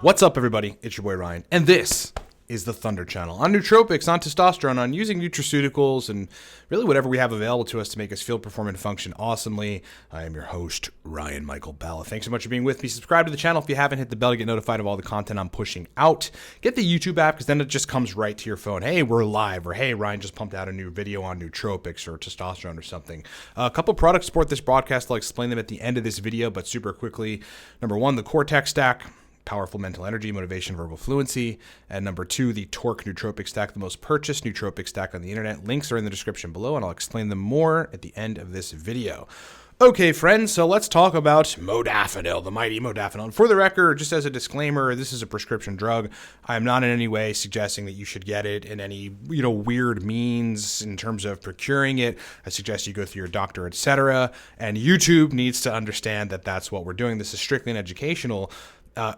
What's up, everybody? It's your boy Ryan, and this is the Thunder Channel on nootropics, on testosterone, on using nutraceuticals, and really whatever we have available to us to make us feel, perform, and function awesomely. I am your host, Ryan Michael Bella. Thanks so much for being with me. Subscribe to the channel if you haven't. Hit the bell to get notified of all the content I'm pushing out. Get the YouTube app, because then it just comes right to your phone. Hey, we're live, or hey, Ryan just pumped out a new video on nootropics or testosterone or something. A couple products support this broadcast. I'll explain them at the end of this video, but super quickly. Number one, the Cortex stack. Powerful mental energy, motivation, verbal fluency. And number two, the Torque nootropic stack, the most purchased nootropic stack on the internet. Links are in the description below, and I'll explain them more at the end of this video. Okay, friends, so let's talk about Modafinil, the mighty Modafinil. And for the record, just as a disclaimer, this is a prescription drug. I am not in any way suggesting that you should get it in any, weird means in terms of procuring it. I suggest you go through your doctor, etc. And YouTube needs to understand that that's what we're doing. This is strictly an educational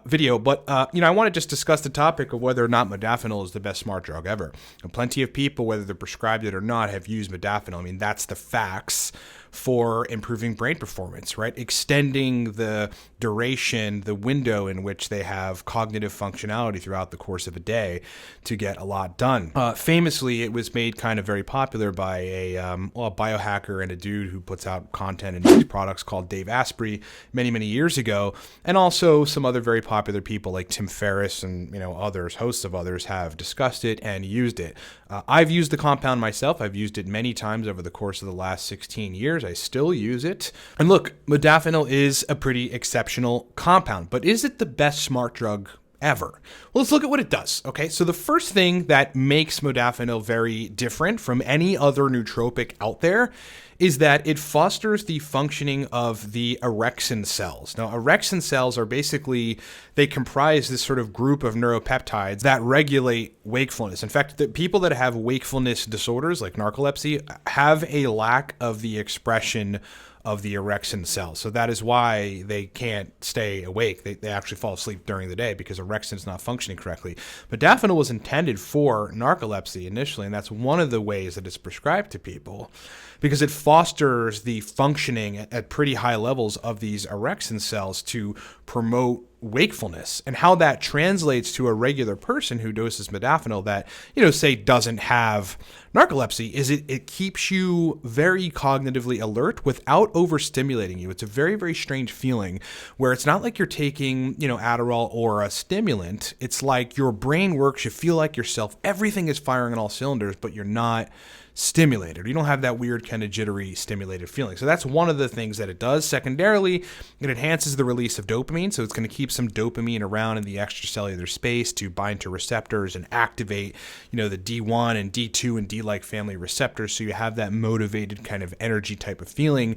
video, but I want to just discuss the topic of whether or not Modafinil is the best smart drug ever. And plenty of people, whether they're prescribed it or not, have used Modafinil. I mean, that's the facts for improving brain performance, right? Extending the duration, the window in which they have cognitive functionality throughout the course of a day to get a lot done. Famously, it was made kind of very popular by a biohacker and a dude who puts out content and these products called Dave Asprey many, many years ago. And also some other very popular people like Tim Ferriss and, others, hosts of others have discussed it and used it. I've used the compound myself. I've used it many times over the course of the last 16 years. I still use it. And look, Modafinil is a pretty exceptional compound, but is it the best smart drug ever? Well, let's look at what it does. Okay, so the first thing that makes Modafinil very different from any other nootropic out there is that it fosters the functioning of the orexin cells. Now, orexin cells are basically, they comprise this sort of group of neuropeptides that regulate wakefulness. In fact, the people that have wakefulness disorders like narcolepsy have a lack of the expression of the orexin cells. So that is why they can't stay awake. They actually fall asleep during the day because orexin is not functioning correctly. Modafinil was intended for narcolepsy initially, and that's one of the ways that it's prescribed to people because it fosters the functioning at pretty high levels of these orexin cells to promote wakefulness. And how that translates to a regular person who doses Modafinil that, say doesn't have narcolepsy is it keeps you very cognitively alert without overstimulating you. It's a very, very strange feeling where it's not like you're taking, Adderall or a stimulant. It's like your brain works, you feel like yourself, everything is firing on all cylinders, but you're not stimulated. You don't have that weird kind of jittery stimulated feeling. So that's one of the things that it does. Secondarily, it enhances the release of dopamine. So it's going to keep some dopamine around in the extracellular space to bind to receptors and activate, the D1 and D2 and D-like family receptors. So you have that motivated kind of energy type of feeling.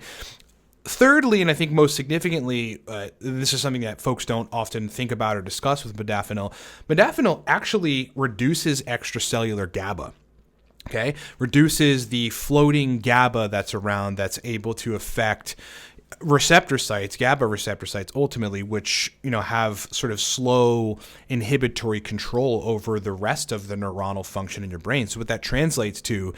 Thirdly, and I think most significantly, this is something that folks don't often think about or discuss with Modafinil. Modafinil actually reduces extracellular GABA. Okay, reduces the floating GABA that's around that's able to affect receptor sites, GABA receptor sites, ultimately, which, have sort of slow inhibitory control over the rest of the neuronal function in your brain. So what that translates to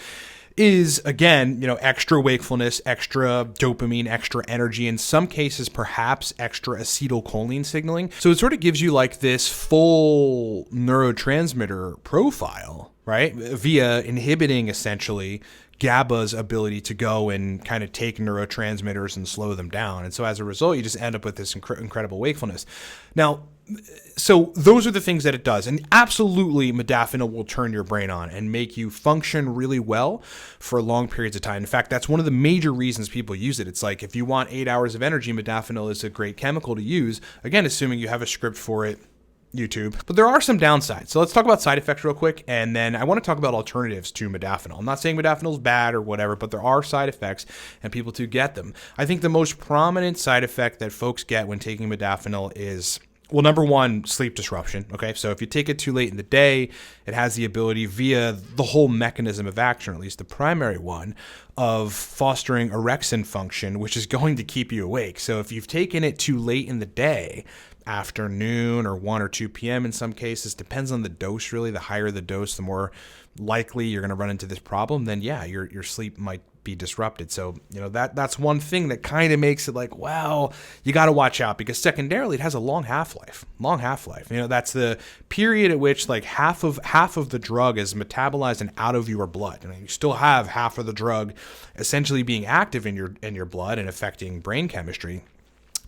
is, again, extra wakefulness, extra dopamine, extra energy, in some cases, perhaps extra acetylcholine signaling. So it sort of gives you like this full neurotransmitter profile, right? Via inhibiting essentially GABA's ability to go and kind of take neurotransmitters and slow them down. And so as a result, you just end up with this incredible wakefulness. Now, so those are the things that it does. And absolutely, Modafinil will turn your brain on and make you function really well for long periods of time. In fact, that's one of the major reasons people use it. It's like if you want 8 hours of energy, Modafinil is a great chemical to use. Again, assuming you have a script for it, YouTube. But there are some downsides. So let's talk about side effects real quick, and then I want to talk about alternatives to Modafinil. I'm not saying Modafinil is bad or whatever, but there are side effects, and people do get them. I think the most prominent side effect that folks get when taking Modafinil is, well, number one, sleep disruption. Okay, so if you take it too late in the day, it has the ability via the whole mechanism of action, or at least the primary one, of fostering orexin function, which is going to keep you awake. So if you've taken it too late in the day, afternoon or 1 or 2 p.m. in some cases, depends on the dose really. The higher the dose, the more likely you're going to run into this problem. Then yeah, your sleep might be disrupted. So, that's one thing that kind of makes it like, well, you got to watch out, because secondarily it has a long half-life. That's the period at which like half of the drug is metabolized and out of your blood. You still have half of the drug essentially being active in your blood and affecting brain chemistry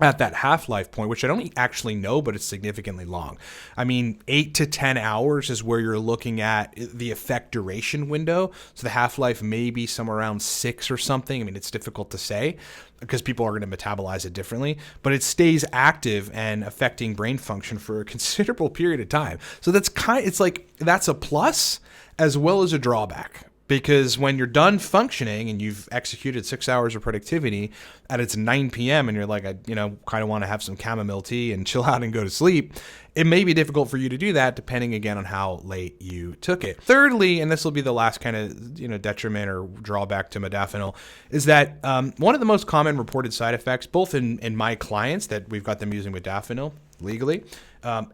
at that half-life point, which I don't actually know, but it's significantly long. 8 to 10 hours is where you're looking at the effect duration window. So the half-life may be somewhere around 6 or something. It's difficult to say because people are going to metabolize it differently, but it stays active and affecting brain function for a considerable period of time. So that's a plus as well as a drawback. Because when you're done functioning and you've executed 6 hours of productivity and it's 9 p.m. and you're like, I kind of want to have some chamomile tea and chill out and go to sleep, it may be difficult for you to do that depending, again, on how late you took it. Thirdly, and this will be the last kind of detriment or drawback to modafinil, is that one of the most common reported side effects, both in my clients that we've got them using modafinil legally,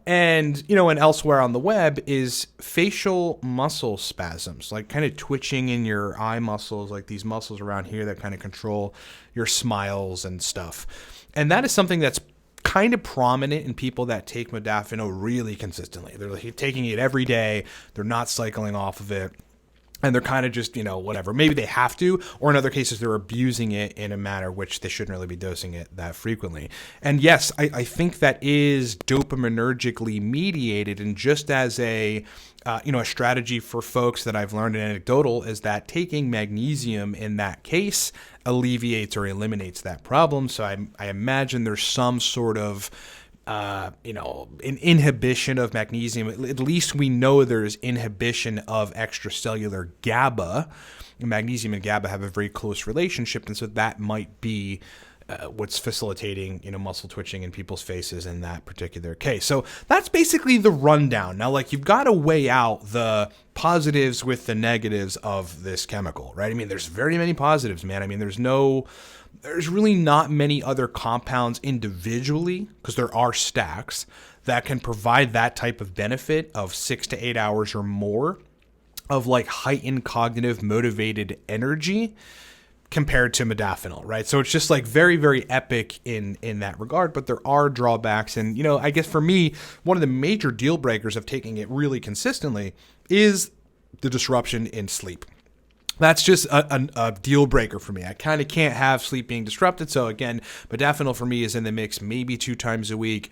and elsewhere on the web, is facial muscle spasms, like kind of twitching in your eye muscles, like these muscles around here that kind of control your smiles and stuff. And that is something that's kind of prominent in people that take modafinil really consistently. They're like taking it every day. They're not cycling off of it. And they're kind of just, whatever. Maybe they have to, or in other cases, they're abusing it in a manner which they shouldn't really be dosing it that frequently. And yes, I think that is dopaminergically mediated. And just as a strategy for folks that I've learned in anecdotal is that taking magnesium in that case alleviates or eliminates that problem. So I imagine there's some sort of an inhibition of magnesium. At least we know there's inhibition of extracellular GABA. Magnesium and GABA have a very close relationship, and so that might be what's facilitating, muscle twitching in people's faces in that particular case. So that's basically the rundown. Now, you've got to weigh out the positives with the negatives of this chemical, right? There's very many positives, man. There's really not many other compounds individually, because there are stacks, that can provide that type of benefit of 6 to 8 hours or more of heightened cognitive motivated energy compared to modafinil, right? So it's just very, very epic in that regard, but there are drawbacks. And, I guess for me, one of the major deal breakers of taking it really consistently is the disruption in sleep. That's just a deal breaker for me. I kind of can't have sleep being disrupted. So again, modafinil for me is in the mix maybe 2 times a week,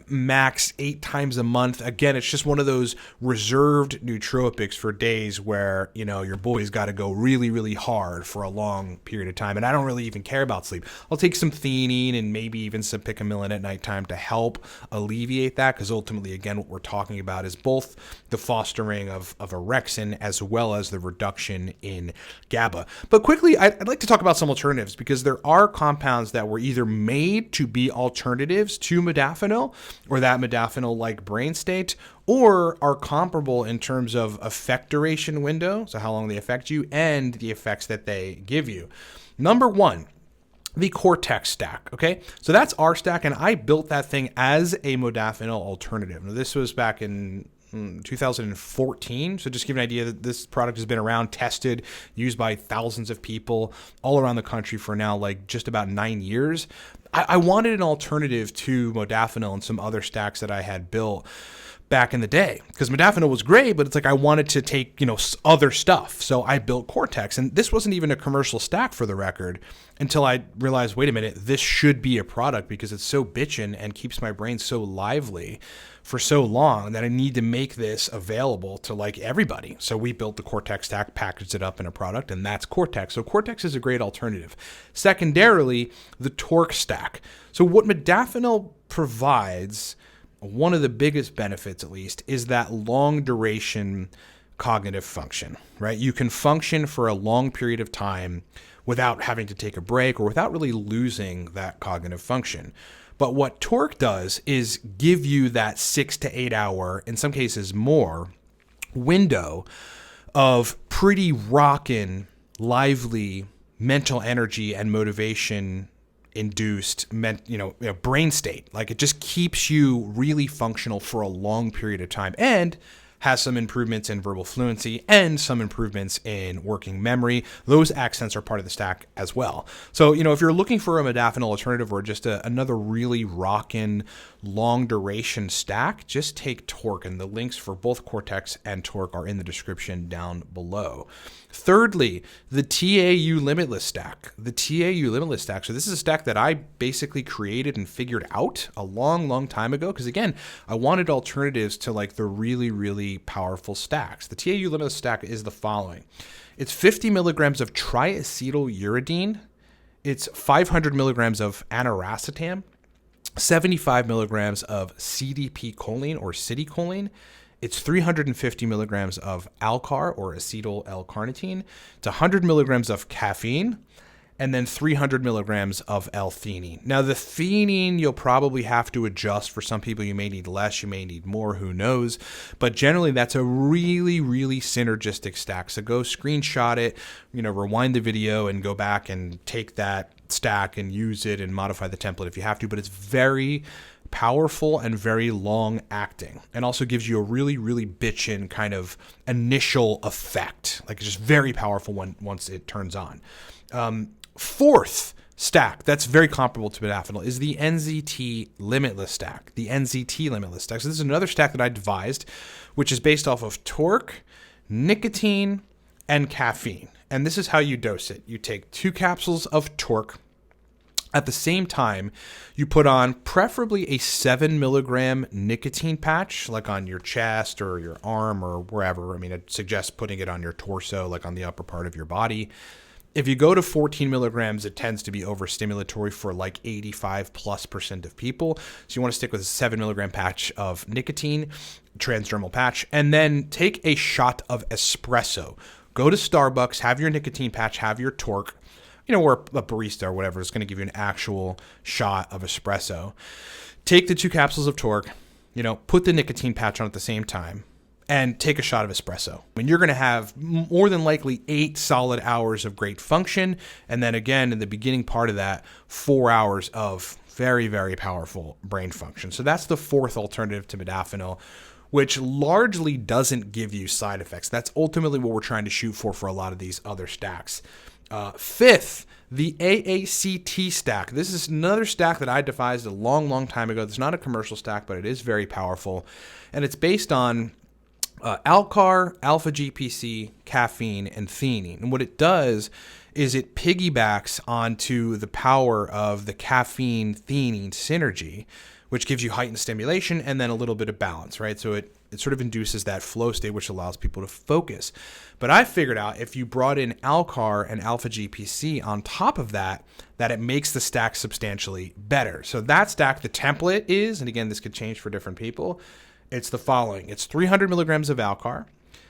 max 8 times a month. Again, it's just one of those reserved nootropics for days where, your boy's got to go really, really hard for a long period of time. And I don't really even care about sleep. I'll take some theanine and maybe even some picamilin at nighttime to help alleviate that. Because ultimately, again, what we're talking about is both the fostering of orexin as well as the reduction in GABA. But quickly, I'd like to talk about some alternatives, because there are compounds that were either made to be alternatives to modafinil or that modafinil-like brain state, or are comparable in terms of effect duration window, so how long they affect you, and the effects that they give you. Number one, the Cortex stack, okay? So that's our stack, and I built that thing as a modafinil alternative. Now, this was back in 2014. So just to give you an idea, that this product has been around, tested, used by thousands of people all around the country for now just about 9 years. I wanted an alternative to modafinil and some other stacks that I had built back in the day, because modafinil was great, but it's I wanted to take, other stuff. So I built Cortex, and this wasn't even a commercial stack for the record until I realized, wait a minute, this should be a product because it's so bitchin' and keeps my brain so lively for so long that I need to make this available to everybody. So we built the Cortex stack, packaged it up in a product, and that's Cortex. So Cortex is a great alternative. Secondarily, the Torque stack. So what modafinil provides, one of the biggest benefits at least, is that long duration cognitive function, right? You can function for a long period of time without having to take a break or without really losing that cognitive function. But what Torque does is give you that 6 to 8 hour, in some cases more, window of pretty rockin', lively mental energy and motivation induced brain state. It just keeps you really functional for a long period of time and has some improvements in verbal fluency and some improvements in working memory. Those accents are part of the stack as well. So, if you're looking for a modafinil alternative or just another really rockin' long duration stack, just take Torque, and the links for both Cortex and Torque are in the description down below. Thirdly, the TAU Limitless stack. The TAU Limitless stack. So this is a stack that I basically created and figured out a long time ago, because again, I wanted alternatives to like the really, really powerful stacks. The TAU Limitless stack is the following. It's 50 milligrams of triacetyluridine. It's 500 milligrams of aniracetam, 75 milligrams of CDP choline or citicholine. It's 350 milligrams of Alcar or acetyl L-carnitine. It's 100 milligrams of caffeine, and then 300 milligrams of L-theanine. Now, the theanine you'll probably have to adjust. For some people, you may need less, you may need more, who knows? But generally, that's a really, really synergistic stack. So go screenshot it, rewind the video and go back and take that stack and use it and modify the template if you have to. But it's very powerful and very long acting, and also gives you a really, really bitchin' kind of initial effect. Like, it's just very powerful once it turns on. Fourth stack that's very comparable to modafinil is the NZT Limitless stack. The NZT Limitless stack. So this is another stack that I devised, which is based off of Torque, nicotine, and caffeine. And this is how you dose it. You take 2 capsules of Torque. At the same time, you put on preferably a 7 milligram nicotine patch, like on your chest or your arm or wherever. I mean, I'd suggest putting it on your torso, like on the upper part of your body. If you go to 14 milligrams, it tends to be overstimulatory for like 85+% of people. So you want to stick with a 7 milligram patch of nicotine, transdermal patch, and then take a shot of espresso. Go to Starbucks, have your nicotine patch, have your Torque, or a barista or whatever is going to give you an actual shot of espresso. Take the 2 capsules of Torque, put the nicotine patch on at the same time, and take a shot of espresso. I mean, you're going to have more than likely 8 solid hours of great function. And then again, in the beginning part of that, 4 hours of very, very powerful brain function. So that's the fourth alternative to modafinil, which largely doesn't give you side effects. That's ultimately what we're trying to shoot for a lot of these other stacks. Fifth, the AACT stack. This is another stack that I devised a long time ago. It's not a commercial stack, but it is very powerful. And it's based on Alcar, alpha GPC, caffeine, and theanine. And what it does is it piggybacks onto the power of the caffeine-theanine synergy, which gives you heightened stimulation and then a little bit of balance, right? So it sort of induces that flow state, which allows people to focus. But I figured out if you brought in Alcar and alpha GPC on top of that it makes the stack substantially better. So that stack, the template is, and again, this could change for different people, it's the following. It's 300 milligrams of Alcar,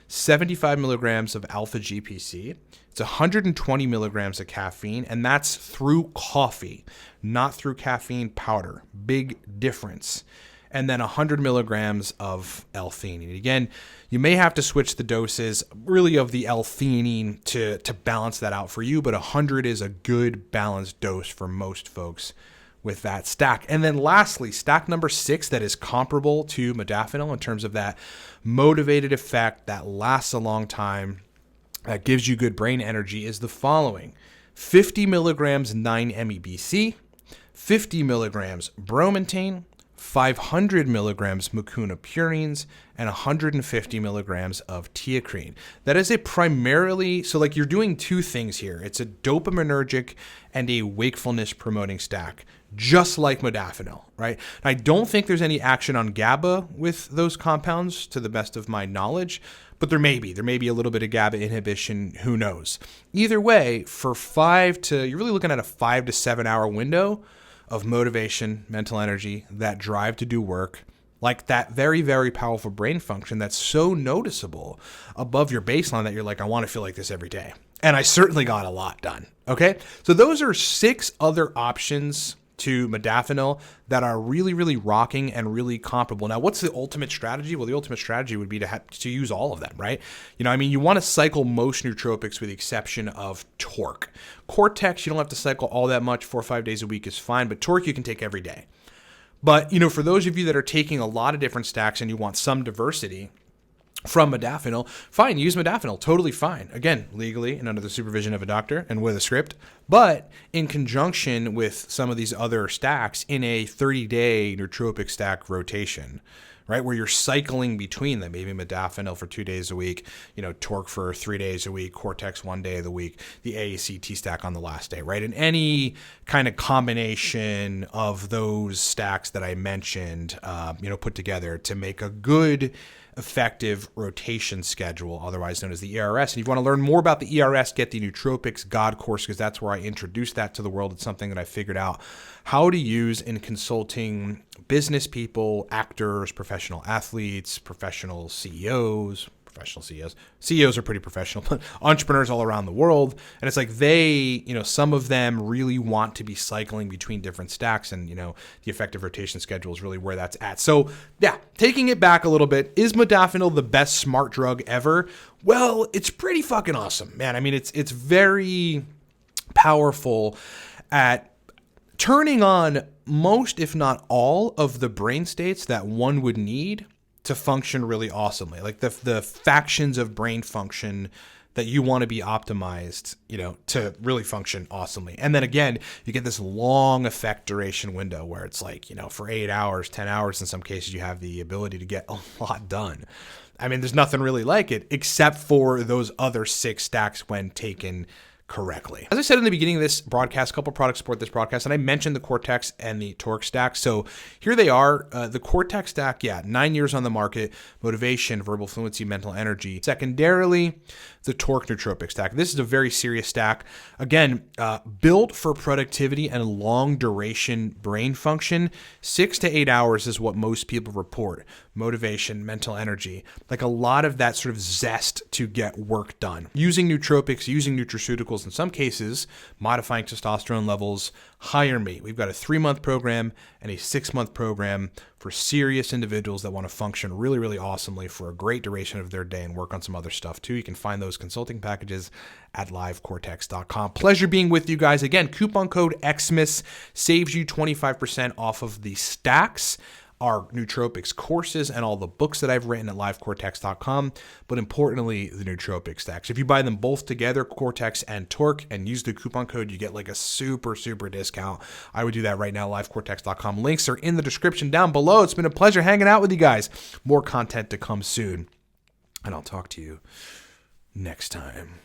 75 milligrams of alpha GPC. It's 120 milligrams of caffeine, and that's through coffee, not through caffeine powder. Big difference. And then 100 milligrams of L-theanine. Again, you may have to switch the doses really of the L-theanine to balance that out for you, but 100 is a good balanced dose for most folks with that stack. And then lastly, stack number 6 that is comparable to modafinil in terms of that motivated effect that lasts a long time, that gives you good brain energy, is the following. 50 milligrams 9-MeBC, 50 milligrams bromantane, 500 milligrams mucuna purines, and 150 milligrams of teacrine. That is a primarily, so like you're doing 2 things here. It's a dopaminergic and a wakefulness promoting stack, just like modafinil, right? I don't think there's any action on GABA with those compounds to the best of my knowledge, but there may be a little bit of GABA inhibition, who knows? Either way, you're really looking at a 5 to 7 hour window of motivation, mental energy, that drive to do work, like that very, very powerful brain function that's so noticeable above your baseline that you're like, I want to feel like this every day. And I certainly got a lot done. Okay. So those are 6 other options to modafinil that are really, really rocking and really comparable. Now, what's the ultimate strategy? Well, the ultimate strategy would be to use all of them, right? You want to cycle most nootropics with the exception of Torque. Cortex, you don't have to cycle all that much. 4 or 5 days a week is fine, but Torque you can take every day. But, for those of you that are taking a lot of different stacks and you want some diversity, from modafinil, fine, use modafinil, totally fine. Again, legally and under the supervision of a doctor and with a script, but in conjunction with some of these other stacks in a 30-day nootropic stack rotation, right? Where you're cycling between them, maybe modafinil for 2 days a week, Torque for 3 days a week, Cortex 1 day of the week, the AACT stack on the last day, right? And any kind of combination of those stacks that I mentioned, put together to make a good, effective rotation schedule, otherwise known as the ERS. And if you want to learn more about the ERS, get the Nootropics God course, because that's where I introduced that to the world. It's something that I figured out how to use in consulting business people, actors, professional athletes, professional CEOs. CEOs are pretty professional, but entrepreneurs all around the world. And it's like some of them really want to be cycling between different stacks, and, the effective rotation schedule is really where that's at. So yeah, taking it back a little bit, is modafinil the best smart drug ever? Well, it's pretty fucking awesome, man. I mean, it's very powerful at turning on most, if not all, of the brain states that one would need to function really awesomely, like the factions of brain function that you want to be optimized, to really function awesomely. And then again, you get this long effect duration window where it's like, for 8 hours, 10 hours, in some cases, you have the ability to get a lot done. I mean, there's nothing really like it except for those other 6 stacks when taken correctly. As I said in the beginning of this broadcast, a couple products support this broadcast, and I mentioned the Cortex and the Torque stack. So here they are. The Cortex stack, 9 years on the market, motivation, verbal fluency, mental energy. Secondarily, the Torque nootropic stack. This is a very serious stack. Again, built for productivity and long duration brain function. 6 to 8 hours is what most people report. Motivation, mental energy, like a lot of that sort of zest to get work done. Using nootropics, using nutraceuticals, in some cases, modifying testosterone levels, hire me. We've got a 3-month program and a 6-month program for serious individuals that want to function really, really awesomely for a great duration of their day and work on some other stuff too. You can find those consulting packages at livecortex.com. Pleasure being with you guys. Again, coupon code XMIS saves you 25% off of the stacks, our Nootropics courses, and all the books that I've written at livecortex.com, but importantly, the Nootropics stacks. If you buy them both together, Cortex and Torque, and use the coupon code, you get like a super, super discount. I would do that right now, livecortex.com. Links are in the description down below. It's been a pleasure hanging out with you guys. More content to come soon, and I'll talk to you next time.